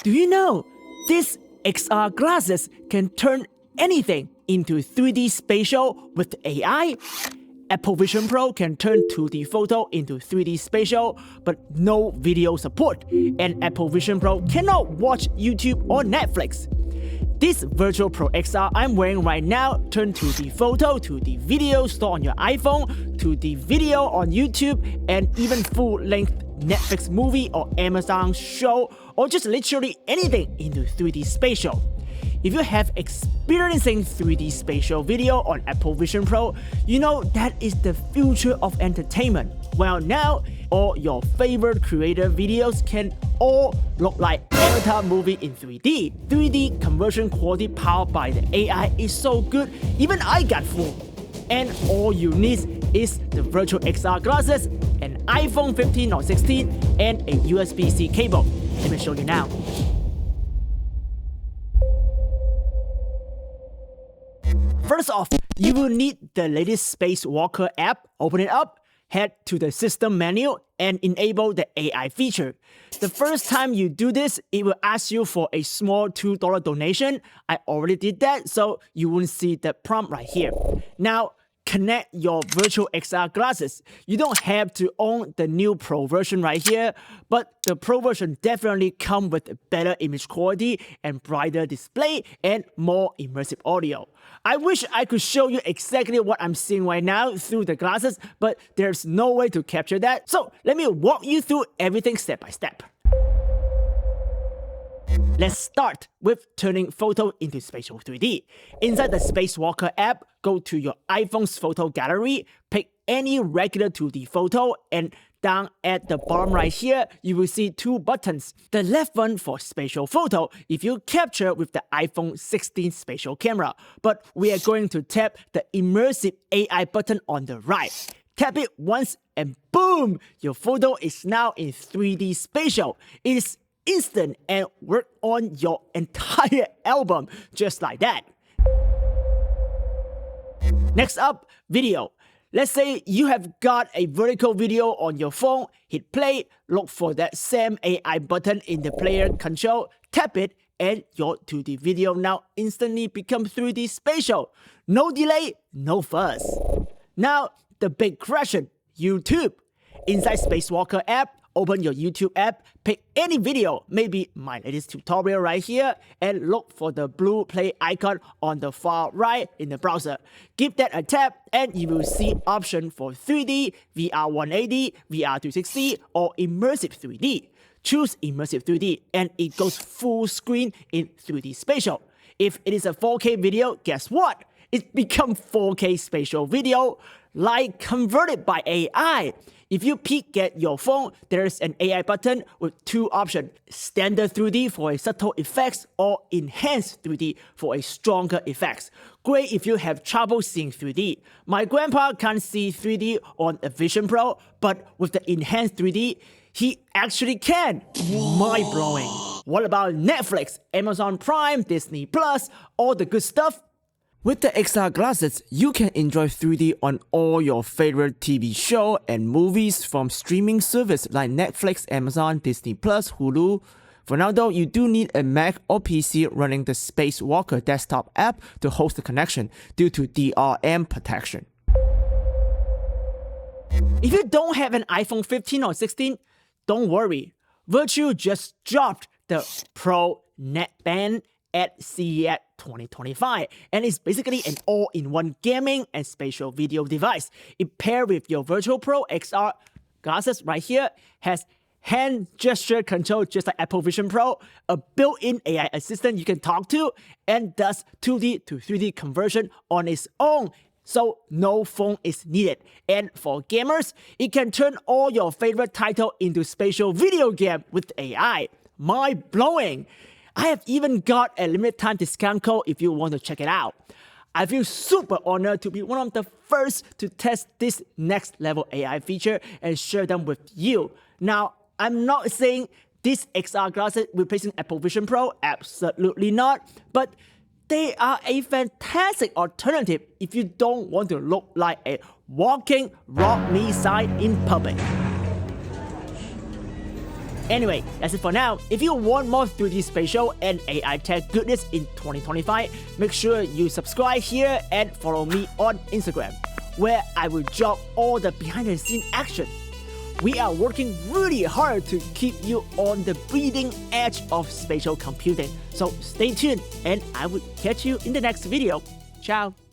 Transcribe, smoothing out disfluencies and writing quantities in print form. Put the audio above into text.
Do you know these XR glasses can turn anything into 3D spatial with AI? Apple Viture Pro can turn 2D photo into 3D spatial, but no video support, and Apple Viture Pro cannot watch YouTube or Netflix. This Viture Pro XR I'm wearing right now turn 2D photo to the video stored on your iPhone, to the video on YouTube, and even full-length Netflix movie or Amazon show, or just literally anything into 3D spatial. If you have experiencing 3D spatial video on Apple Viture Pro, you know that is the future of entertainment. Well, now all your favorite creator videos can all look like Avatar movie in 3D. 3D conversion quality powered by the AI is so good, even I got fooled. And all you need is the Viture XR glasses, an iPhone 15 or 16, and a USB-C cable. Let me show you now. First off, you will need the latest SpaceWalker app. Open it up, head to the system menu, and enable the AI feature. The first time you do this, it will ask you for a small $2 donation. I already did that, so you won't see the prompt right here. Now, connect your Viture XR glasses. You don't have to own the new Pro version right here, but the Pro version definitely comes with better image quality and brighter display and more immersive audio. I wish I could show you exactly what I'm seeing right now through the glasses, but there's no way to capture that. So let me walk you through everything step by step. Let's start with turning photo into spatial 3D. Inside the SpaceWalker app, go to your iPhone's photo gallery, pick any regular 2D photo, and down at the bottom right here, you will see two buttons. The left one for spatial photo if you capture with the iPhone 16 spatial camera, but we are going to tap the immersive AI button on the right. Tap it once and boom! Your photo is now in 3D spatial. It is instant and work on your entire album just like that. Next up, video. Let's say you have got a vertical video on your phone, hit play, look for that same AI button in the player control, tap it, and your 2D video now instantly becomes 3D spatial. No delay, no fuss. Now, the big question, YouTube. Inside SpaceWalker app, open your YouTube app, pick any video, maybe my latest tutorial right here, and look for the blue play icon on the far right in the browser. Give that a tap and you will see option for 3D, VR 180, VR 360, or immersive 3D. Choose immersive 3D and it goes full screen in 3D spatial. If it is a 4K video, guess what? It becomes 4K spatial video, like converted by AI. If you peek at your phone, there's an AI button with two options, standard 3D for a subtle effects or enhanced 3D for a stronger effects. Great if you have trouble seeing 3D. My grandpa can't see 3D on a Viture Pro, but with the enhanced 3D, he actually can. Mind-blowing. What about Netflix, Amazon Prime, Disney Plus, all the good stuff? With the XR glasses, you can enjoy 3D on all your favorite TV shows and movies from streaming services like Netflix, Amazon, Disney Plus, Hulu. For now though, you do need a Mac or PC running the SpaceWalker desktop app to host the connection due to DRM protection. If you don't have an iPhone 15 or 16, don't worry. Viture just dropped the Pro Neckband at CES 2025, and it's basically an all-in-one gaming and spatial video device. It paired with your Viture Pro XR glasses right here, has hand gesture control just like Apple Viture Pro, a built-in AI assistant you can talk to, and does 2D to 3D conversion on its own. So no phone is needed. And for gamers, it can turn all your favorite titles into spatial video game with AI. Mind-blowing! I have even got a limited time discount code if you want to check it out. I feel super honored to be one of the first to test this next level AI feature and share them with you. Now, I'm not saying this XR glasses replacing Apple Viture Pro, absolutely not, but they are a fantastic alternative if you don't want to look like a walking rock me sign in public. Anyway, that's it for now. If you want more 3D spatial and AI tech goodness in 2025, make sure you subscribe here and follow me on Instagram, where I will drop all the behind-the-scenes action. We are working really hard to keep you on the bleeding edge of spatial computing. So stay tuned and I will catch you in the next video. Ciao.